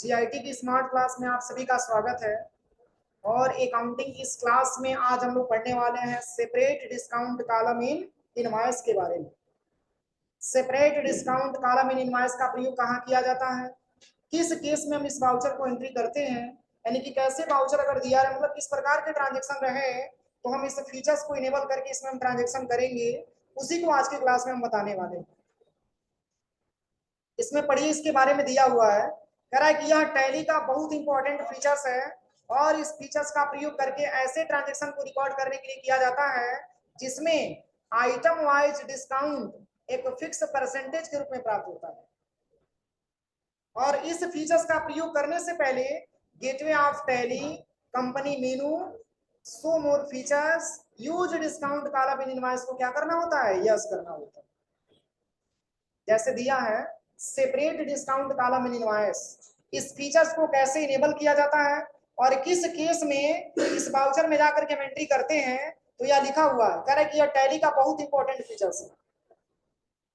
GIT की smart class में आप सभी का स्वागत है। और अकाउंटिंग की इस क्लास में आज हम लोग पढ़ने वाले हैं separate discount column in invoice के बारे में। Separate discount column in invoice का प्रयोग कहाँ किया जाता है, किस केस में हम इस वाउचर को एंट्री करते हैं, यानी कि कैसे वाउचर अगर दिया है मतलब किस प्रकार के ट्रांजेक्शन रहे तो हम इस फीचर्स को इनेबल करके इसमें हम ट्रांजेक्शन करेंगे, उसी को आज की क्लास में हम बताने वाले हैं। इसमें पढ़िए, इसके बारे में दिया हुआ है, कह रहा है कि यह टैली का बहुत इंपॉर्टेंट फीचर्स है और इस फीचर्स का प्रयोग करके ऐसे ट्रांजैक्शन को रिकॉर्ड करने के लिए किया जाता है जिसमें आइटम वाइज डिस्काउंट एक फिक्स परसेंटेज के रूप में प्राप्त होता है। और इस फीचर्स का प्रयोग करने से पहले gateway of tally, company menu, show more features, use discount column in invoice को क्या करना होता है, यस करना होता है। जैसे दिया है separate discount column in invoice, इस फीचर्स को कैसे इनेबल किया जाता है और किस केस में इस वाउचर में जाकर के हम एंट्री करते हैं, तो यह लिखा हुआ है। कह रहा है कि यह टैली का बहुत इंपॉर्टेंट फीचर्स है,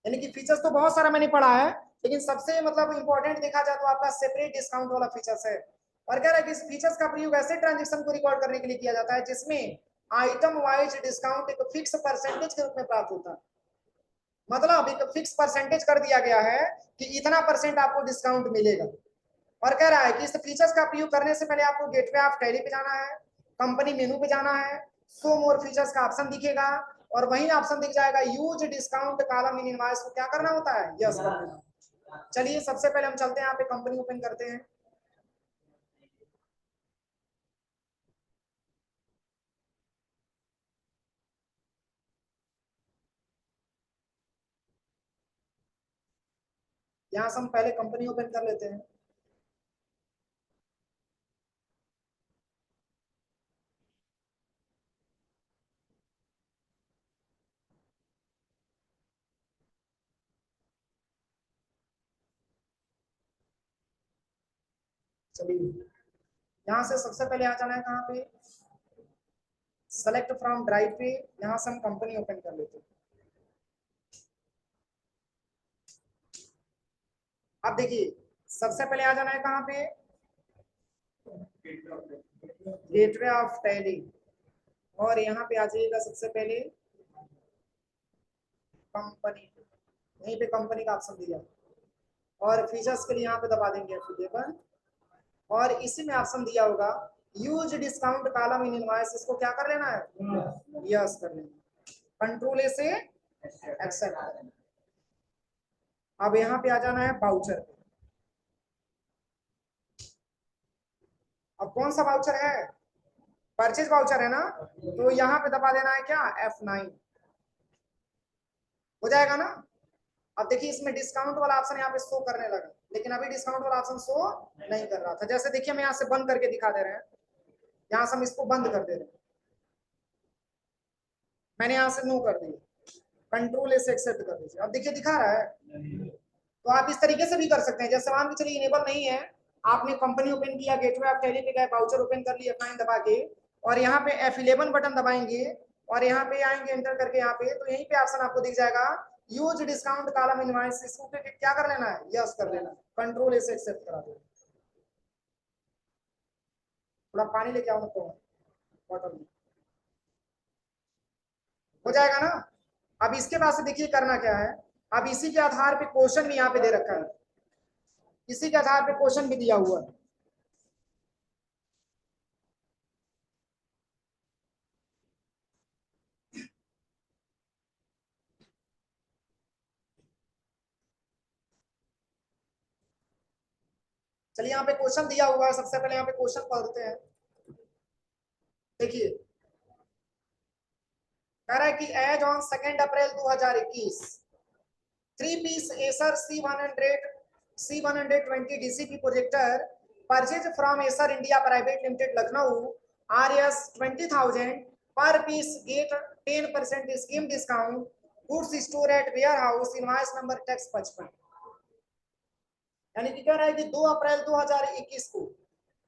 यानी कि फीचर्स तो बहुत सारा मैंने पढ़ा है लेकिन सबसे मतलब इंपॉर्टेंट देखा जाए तो आपका सेपरेट डिस्काउंट वाला फीचर्स है। और कह रहा है कि इस फीचर्स का प्रयोग ऐसे ट्रांजेक्शन को रिकॉर्ड करने के लिए किया जाता है जिसमें आइटम वाइज डिस्काउंट एक फिक्स परसेंटेज के रूप में प्राप्त होता है। मतलब एक फिक्स परसेंटेज कर दिया गया है कि इतना परसेंट आपको डिस्काउंट मिलेगा। और कह रहा है कि इस फीचर्स का प्रयोग करने से पहले आपको गेटवे ऑफ टैली पे जाना है, कंपनी मेनू पे जाना है, शो मोर फीचर्स का ऑप्शन दिखेगा और वही ऑप्शन दिख जाएगा use discount column in invoice को क्या करना होता है, यस कर देना। चलिए सबसे पहले हम चलते हैं, यहाँ पे कंपनी ओपन करते हैं। यहाँ से हम पहले कंपनी ओपन कर लेते हैं। चलिए यहाँ से सबसे पहले आ जाना है कहाँ पे, सेलेक्ट फ्रॉम ड्राइव पे, यहाँ से हम कंपनी ओपन कर लेते हैं। अब देखिए सबसे पहले आ जाना है कहाँ पे, गेटवे ऑफ टैली, और यहाँ पे आ जाइएगा सबसे पहले कंपनी, यहीं पे कंपनी का ऑप्शन दिया और फीचर्स के लिए यहाँ पे दबा देंगे एफिलिएबल, और इसी में ऑप्शन दिया होगा use discount column in invoice, इसको क्या कर लेना है, यस कर लेना, कंट्रोल ए से एक्सेप्ट कर लेना। अब यहाँ पे आ जाना है वाउचर पे। अब कौन सा वाउचर है, परचेज वाउचर है ना, तो यहाँ पे दबा देना है क्या, F9, हो जाएगा ना। अब देखिए इसमें डिस्काउंट वाला ऑप्शन यहाँ पे शो करने लगा, लेकिन अभी डिस्काउंट वाला ऑप्शन शो नहीं कर रहा था। जैसे देखिए हम यहाँ से बंद करके दिखा दे रहे हैं, यहाँ से हम इसको बंद कर दे रहे हैं, मैंने यहाँ से नो कर दिया, कंट्रोल ए से एक्सेप्ट कर दीजिए। अब देखिए दिखा रहा है, तो आप इस तरीके से भी कर सकते हैं। जैसे मान के चलिए इनेबल नहीं है, आपने कंपनी ओपन किया, गेटवे ऑफ टैली पे गए, वाउचर ओपन कर लिया F9 दबा के, और यहाँ पे F11 बटन दबाएंगे और यहाँ पे आएंगे एंटर करके यहाँ पे, तो यहीं पे ऑप्शन आपको दिख जाएगा यूज डिस्काउंट कॉलम इनवॉइस, इसको क्या कर लेना है, यस कर लेना, कंट्रोल ए से एक्सेप्ट करा देना। थोड़ा पानी लेके आओ ना बॉटल में, हो जाएगा ना। अब इसके बाद से देखिए करना क्या है, अब इसी के आधार पे क्वेश्चन भी यहाँ पे दे रखा है, इसी के आधार पे क्वेश्चन भी दिया हुआ है। चलिए यहाँ पे क्वेश्चन दिया हुआ है, सबसे पहले यहाँ पे क्वेश्चन पढ़ते हैं। देखिए कह रहा है कि as on 2 April 2021 3 piece Acer C120 DCP projector purchase from Acer India private limited Lucknow RS 20,000 per piece get 10% scheme discount, goods store at warehouse, invoice number tax 55। यानी कि कह रहा है कि 2 अप्रैल 2021 को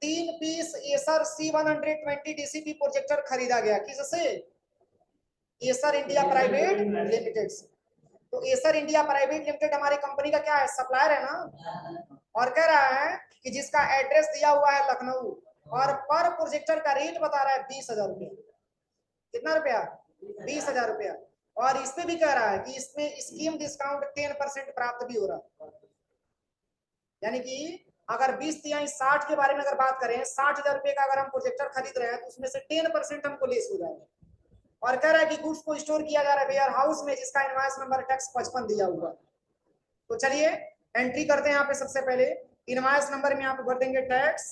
3 piece Acer C120 DCP projector खरीदा गया, किससे, एसर इंडिया प्राइवेट लिमिटेड से। तो एसर इंडिया प्राइवेट लिमिटेड हमारी कंपनी का क्या है, सप्लायर है ना। और कह रहा है कि जिसका एड्रेस दिया हुआ है लखनऊ और पर प्रोजेक्टर का रेट बता रहा है 20,000 रुपया। कितना रुपया? 20,000 रुपया। और इसमें भी कह रहा है कि इसमें स्कीम डिस्काउंट 10% प्राप्त भी हो रहा है। यानी कि अगर 20 या 60 के बारे में अगर बात करें, 60,000 रुपए का अगर हम प्रोजेक्टर खरीद रहे हैं तो उसमें से 10% हमको लेस हो जाएगा। और कह रहा है कि गुड्स को स्टोर किया जा रहा है वेयर हाउस में जिसका इनवॉइस नंबर टैक्स 55 दिया हुआ। तो चलिए एंट्री करते हैं यहाँ पे। सबसे पहले इनवॉइस नंबर में यहाँ पे भर देंगे टैक्स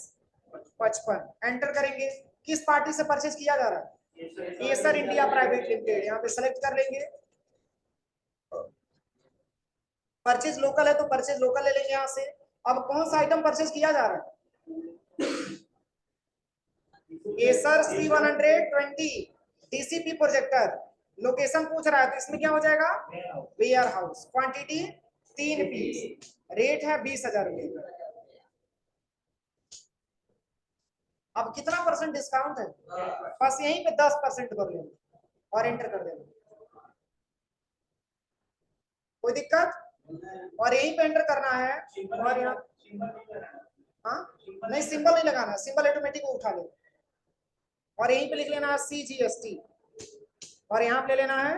55, एंटर करेंगे। किस पार्टी से परचेज किया जा रहा है? Acer India private limited. यहाँ पे सेलेक्ट कर लेंगे। परचेज लोकल है तो परचेज लोकल ले लेंगे यहाँ से। अब कौन सा आइटम परचेज किया जा रहा है? Acer C120 DCP projector. Location पूछ रहा है तो इसमें क्या हो जाएगा? Warehouse. Quantity 3 piece. Rate है 20,000 रुपए। अब कितना परसेंट डिस्काउंट है? बस यहीं पे 10% कर लेंगे और एंटर कर देंगे। कोई दिक्कत? और यहीं पे एंटर करना है। और यहाँ हाँ नहीं, सिंबल नहीं लगाना, सिंबल ऑटोमेटिक उठा ले। और यहीं पे लिख लेना है CGST और यहाँ पे ले लेना है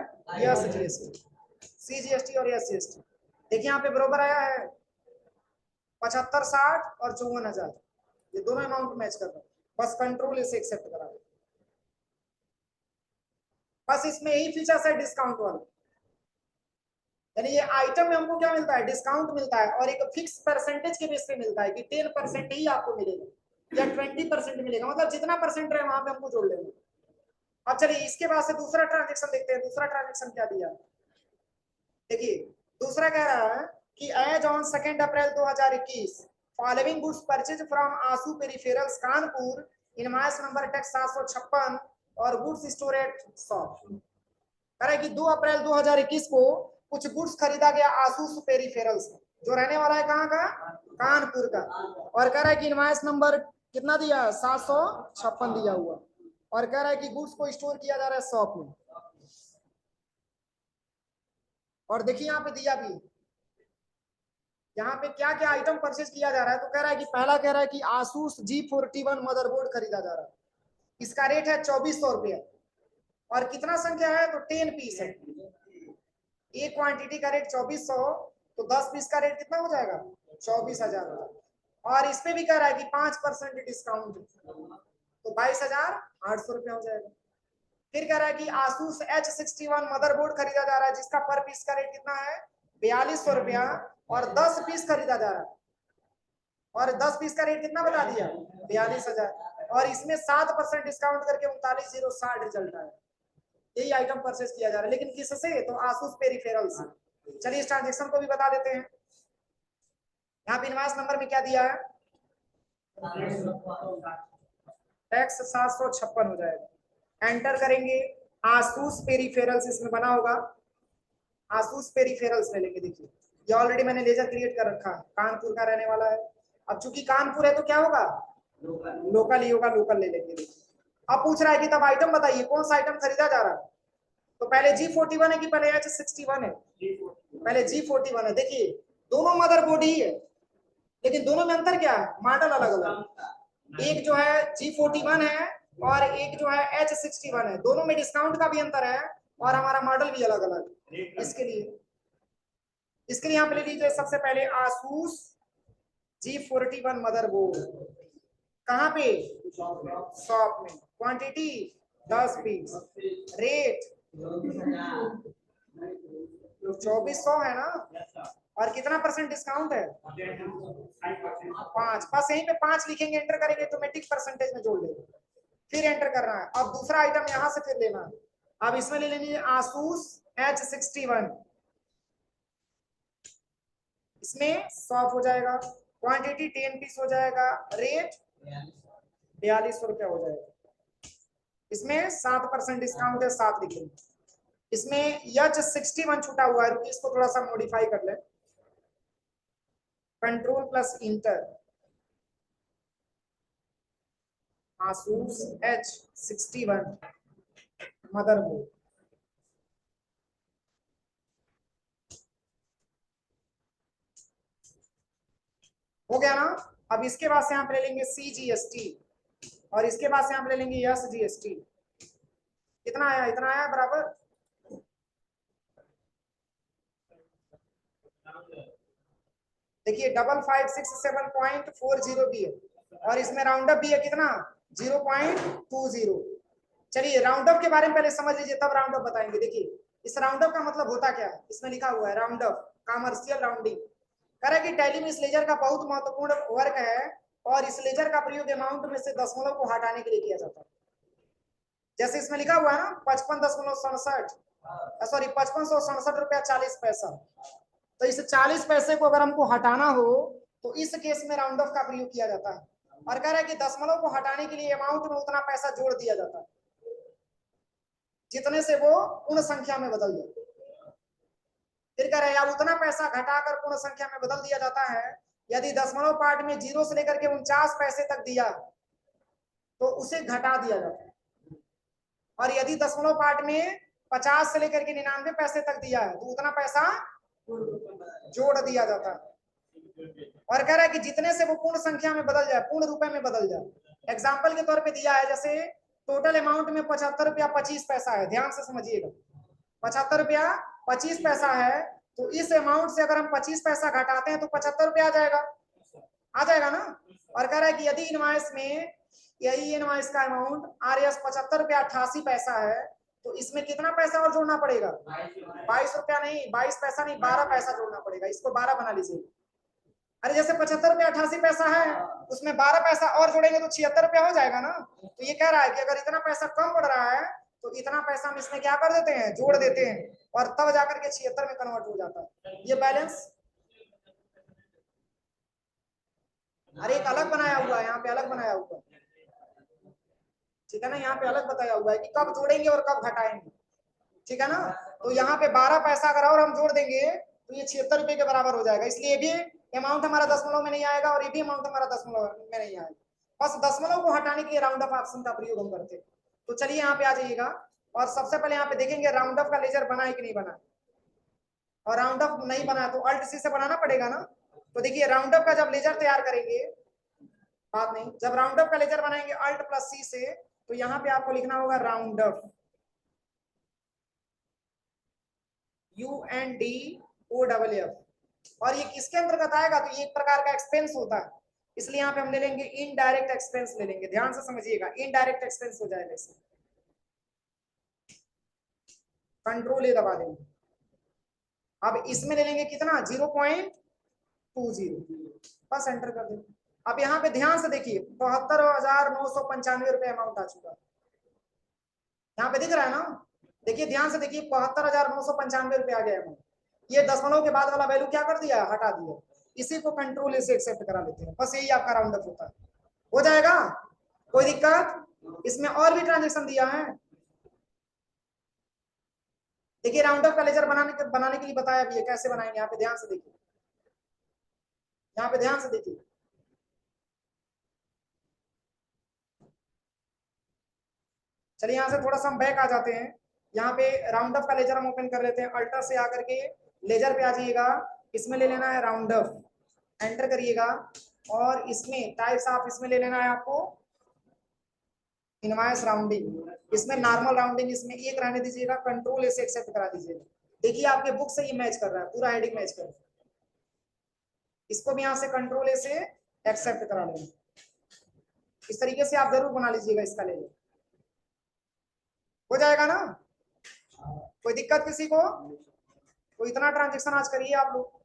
SGST। CGST और SGST। देखिए यहाँ पे बरोबर आया है 75, 60 और 54,000। ये दोनों अमाउंट मैच कर रहा है। बस कंट्रोल इसे एक्सेप्ट करा दे। बस इसमें यही फीचर्स है डिस्काउंट वाला। यानी ये आइटम में हमको क्या मिलता है? डिस्काउंट मिलता है और एक फिक्स परसेंटेज के बेस पे मिलता है कि 10% ही आपको मिलेगा या 20% मिलेगा। मतलब जितना परसेंट रहे वहां पे हमको जोड़ लेना। अब चलिए इसके बाद से दूसरा ट्रांजेक्शन देखते हैं। दूसरा ट्रांजेक्शन क्या दिया? देखिए दूसरा कह रहा है कि as on 2 April 2021 following goods purchase from Ansu peripherals Kanpur invoice number tax 756 और गुड्स स्टोर एट शॉप। कह रहा है कि 2 अप्रैल 2021 को कुछ गुड्स खरीदा गया आसूस पेरिफेरल्स, जो रहने वाला है कहाँ का? कानपुर का। और कह रहा है कि इनवॉइस नंबर कितना दिया? 756 दिया हुआ। और कह रहा है कि गुड्स को स्टोर किया जा रहा है शॉप में। और देखिए यहाँ पे दिया भी यहाँ पे क्या क्या आइटम परचेज किया जा रहा है। तो कह रहा है कि पहला कह रहा है कि आसूस G41 मदरबोर्ड खरीदा जा रहा है। इसका रेट है 2400 रुपया। और कितना संख्या है? तो 10 पीस है। एक क्वांटिटी का रेट 2400 तो 10 पीस का रेट कितना हो जाएगा? 24,000। और इसमें भी कह रहा है कि 5% डिस्काउंट तो 22,800 रुपया हो जाएगा। फिर कह रहा है कि आसूस H61 मदरबोर्ड खरीदा जा रहा है जिसका पर पीस का रेट कितना है? 4200 रुपया और 10 पीस खरीदा जा रहा है। और 10 पीस का रेट कितना बता दिया? 42,000। और इसमें 7% डिस्काउंट करके 39,060 रिजल्ट आया। यही आइटम परचेज किया जा रहा है। लेकिन किससे? तो आसूस पेरिफेरल से। चलिए इस ट्रांजेक्शन को भी बता देते हैं। यहाँ पे इनवॉइस नंबर में क्या दिया है? टैक्स 756 हो जाएगा। एंटर करेंगे। आसूस पेरिफेरल्स इसमें बना होगा। आसूस पेरिफेरल्स ले लेंगे। देखिए ये ऑलरेडी मैंने लेजर क्रिएट कर रखा है। कानपुर का रहने वाला है। अब चूंकि कानपुर है तो क्या होगा? लोकल ही होगा। लोकल ले लेंगे। अब पूछ रहा है कि तब आइटम बताइए कौन सा आइटम खरीदा जा रहा है। तो पहले G41 है कि पहले H61 है? पहले G41 है। देखिए दोनों मदरबोर्ड ही है लेकिन दोनों में अंतर क्या है? मॉडल अलग अलग। एक जो है G41 है और एक जो है H61 है। दोनों में डिस्काउंट का भी अंतर है और हमारा मॉडल भी अलग अलग। इसके लिए यहाँ पे ले लीजिए सबसे पहले आसूस G41 मदरबोर्ड। कहाँ पे? शॉप में। Quantity 10 piece. रेट 2400 है ना? और कितना परसेंट डिस्काउंट है? 5। बस यहीं पे 5 लिखेंगे, एंटर करेंगे ऑटोमेटिक परसेंटेज में जोड़ लेंगे। फिर एंटर करना है। अब दूसरा आइटम यहां से फिर लेना है। अब इसमें ले लेंगे आसूस H61। इसमें 100 हो जाएगा। क्वांटिटी 10 पीस हो जाएगा। रेट 4200 रुपया हो जाएगा। इसमें 7% डिस्काउंट है, 7 लिखेंगे। इसमें H61 छूटा हुआ है, इसको थोड़ा सा मॉडिफाई कर ले। Control plus inter. Asus H61 motherboard हो गया ना? अब इसके बाद से यहाँ पे ले लेंगे CGST और इसके बाद से यहाँ पे ले लेंगे SGST। कितना आया? इतना आया बराबर। देखिए 5567.40 भी है और इसमें राउंड अप भी है कितना? 0.20। चलिए राउंड अप के बारे में पहले समझ लीजिए, तब राउंड अप बताएंगे। देखिए इस राउंड अप का मतलब होता क्या है, इसमें लिखा हुआ है राउंड अप, कमर्शियल राउंडिंग। कह रहा है कि टैली में इस लेजर का बहुत महत्वपूर्ण वर्क है और इस लेजर का प्रयोग अमाउंट में से दशमलव को हटाने के लिए किया जाता है। जैसे इसमें लिखा हुआ है ना 55.67, सॉरी 5567.40 रुपया। तो इस 40 पैसे को अगर हमको हटाना हो तो इस केस में राउंड ऑफ का प्रयोग किया जाता है। और कह रहा है कि दशमलव को हटाने के लिए अमाउंट में उतना पैसा जोड़ दिया जाता है जितने से वो पूर्ण संख्या में बदल जाए। फिर कह रहे हैं अब उतना पैसा घटाकर पूर्ण संख्या में बदल दिया जाता है यदि दशमलव पार्ट में 0 से लेकर के 49 पैसे तक दिया तो उसे घटा दिया जाता है, और यदि दशमलव पार्ट में 50 से लेकर के 99 पैसे तक दिया है तो उतना पैसा जोड़ दिया जाता है। और कह रहा है कि जितने से वो पूर्ण संख्या में बदल जाए, पूर्ण रुपए में बदल जाए। एग्जाम्पल के तौर पे दिया है, जैसे टोटल अमाउंट में 75 रुपया 25 पैसा है, ध्यान से समझिएगा 75 रुपया 25 पैसा है, तो इस अमाउंट से अगर हम 25 पैसा घटाते हैं तो 75 रुपया आ जाएगा ना। और कह रहा है कि यदि इनवॉइस में यही इनवॉइस का अमाउंट RS 75 रुपया 88 पैसा है तो इसमें कितना पैसा और जोड़ना पड़ेगा? 22 रुपया नहीं, 22 पैसा नहीं, 12 पैसा जोड़ना पड़ेगा। इसको 12 बना लीजिए। अरे जैसे 75 रुपया 88 पैसा है उसमें 12 पैसा और जोड़ेंगे तो 76 रुपया हो जाएगा ना। तो ये कह रहा है कि अगर इतना पैसा कम पड़ रहा है तो इतना पैसा हम इसमें क्या कर देते हैं? जोड़ देते हैं, और तब जाकर के 76 में कन्वर्ट हो जाता है ये बैलेंस। अरे एक अलग बनाया हुआ है, यहाँ पे अलग बनाया हुआ है, ठीक है ना। यहाँ पे अलग बताया हुआ है कि कब जोड़ेंगे और कब घटाएंगे, ठीक है ना। तो यहाँ पे 12 पैसा अगर और हम जोड़ देंगे तो ये 76 रुपए के बराबर हो जाएगा। इसलिए भी अमाउंट हमारा दशमलव में नहीं आएगा और ये भी अमाउंट हमारा दशमलव में नहीं आएगा। बस दशमलव को हटाने के लिए राउंड ऑफ ऑप्शन का प्रयोग हम करते हैं। तो चलिए यहाँ पे आ जाइएगा और सबसे पहले यहाँ पे देखेंगे राउंड ऑफ का लेजर बना है कि नहीं बना। और राउंड ऑफ नहीं बना तो अल्ट सी से बनाना पड़ेगा ना। तो देखिए राउंड ऑफ का जब लेजर तैयार करेंगे, बात नहीं, जब राउंड ऑफ का लेजर बनाएंगे अल्ट प्लस सी से, तो यहाँ पे आपको लिखना होगा राउंड ऑफ, UNDOFF। और ये किसके अंतर्गत आएगा? तो ये एक प्रकार का एक्सपेंस होता है, इसलिए यहाँ पे हम ले लेंगे इनडायरेक्ट एक्सपेंस ले लेंगे। ध्यान से समझिएगा, इनडायरेक्ट एक्सपेंस हो जाएगा इसमें। कंट्रोल ए दबा देंगे। अब इसमें ले लेंगे कितना? 0.20, बस एंटर कर देंगे। अब यहाँ पे ध्यान से देखिए 72,995 रुपए अमाउंट आ चुका है, यहाँ पे दिख रहा है ना। देखिए ध्यान से देखिए 72,995 रुपए आ गया अमाउंट। ये दशमलव के बाद वाला वैल्यू क्या कर दिया? हटा दिया। इसी को कंट्रोल से एक्सेप्ट करा लेते हैं, बस यही आपका राउंड अप होता है। हो जाएगा, कोई दिक्कत? इसमें और भी ट्रांजेक्शन दिया है। देखिए राउंड अप का लेजर बनाने के लिए बताया भी है कैसे बनाएंगे। यहाँ पे ध्यान से देखिए, यहाँ पे ध्यान से देखिए। चलिए यहाँ से थोड़ा सा हम बैक आ जाते हैं। यहाँ पे राउंड अप का लेजर हम ओपन कर लेते हैं। अल्टर से आकर के लेजर पे आ जाइएगा, इसमें ले लेना है राउंड अप, एंटर करिएगा। और इसमें टाइप्स ऑफ इसमें ले लेना है आपको इनवॉइस राउंडिंग, इसमें नॉर्मल राउंडिंग इसमें एक रहने दीजिएगा। कंट्रोल से एक्सेप्ट करा दीजिएगा। देखिए आपके बुक से ये मैच कर रहा है, पूरा हेडिंग मैच कर रहा है। इसको भी यहाँ से कंट्रोल से एक्सेप्ट करा लेंगे। इस तरीके से आप जरूर बना लीजिएगा इसका लेजर, हो जाएगा ना। कोई दिक्कत किसी को? तो इतना ट्रांजेक्शन आज करिए आप लोग।